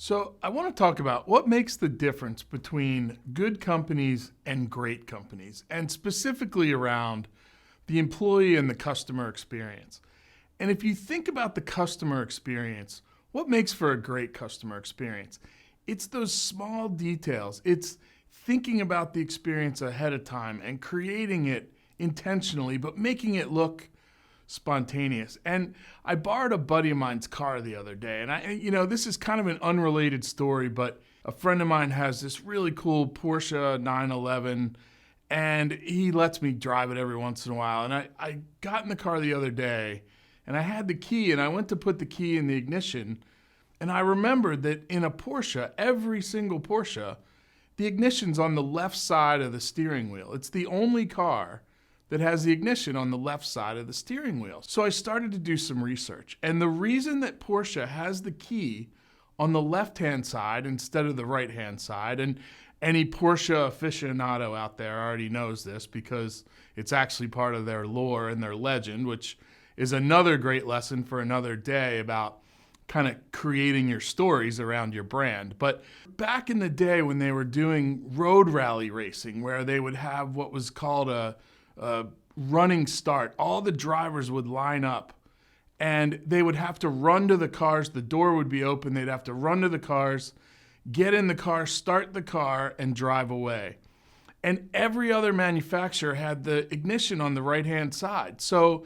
So, I want to talk about what makes the difference between good companies and great companies, and specifically around the employee and the customer experience. And if you think about the customer experience, what makes for a great customer experience? It's those small details. It's thinking about the experience ahead of time and creating it intentionally, but making it look spontaneous. And I borrowed a buddy of mine's car the other day. This is kind of an unrelated story, but a friend of mine has this really cool Porsche 911 and he lets me drive it every once in a while. And I got in the car the other day and I had the key and I went to put the key in the ignition. And I remembered that in a Porsche, every single Porsche, the ignition's on the left side of the steering wheel. It's the only car that has the ignition on the left side of the steering wheel. So I started to do some research. And the reason that Porsche has the key on the left-hand side instead of the right-hand side, and any Porsche aficionado out there already knows this because it's actually part of their lore and their legend, which is another great lesson for another day about kind of creating your stories around your brand. But back in the day when they were doing road rally racing, where they would have what was called a running start, all the drivers would line up and they would have to run to the cars. The door would be open. They'd have to run to the cars, get in the car, start the car, and drive away. And every other manufacturer had the ignition on the right-hand side. So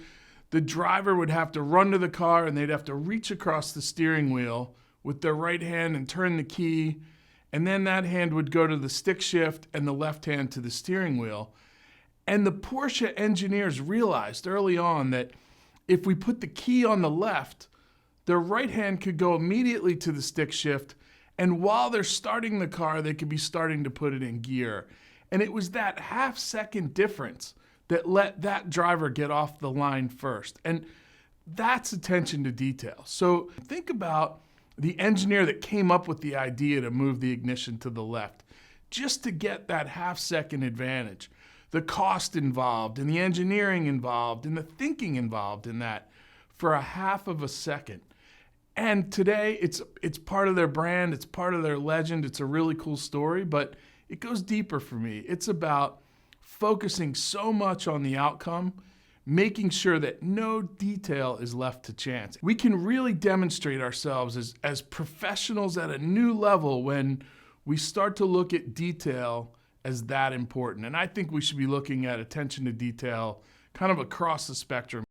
the driver would have to run to the car and they'd have to reach across the steering wheel with their right hand and turn the key. And then that hand would go to the stick shift and the left hand to the steering wheel. And the Porsche engineers realized early on that if we put the key on the left, their right hand could go immediately to the stick shift. And while they're starting the car, they could be starting to put it in gear. And it was that half-second difference that let that driver get off the line first. And that's attention to detail. So think about the engineer that came up with the idea to move the ignition to the left, just to get that half-second advantage. The cost involved and the engineering involved and the thinking involved in that for a half of a second. And today it's part of their brand, it's part of their legend, it's a really cool story, but it goes deeper for me. It's about focusing so much on the outcome, making sure that no detail is left to chance. We can really demonstrate ourselves as professionals at a new level when we start to look at detail as that important. And I think we should be looking at attention to detail kind of across the spectrum.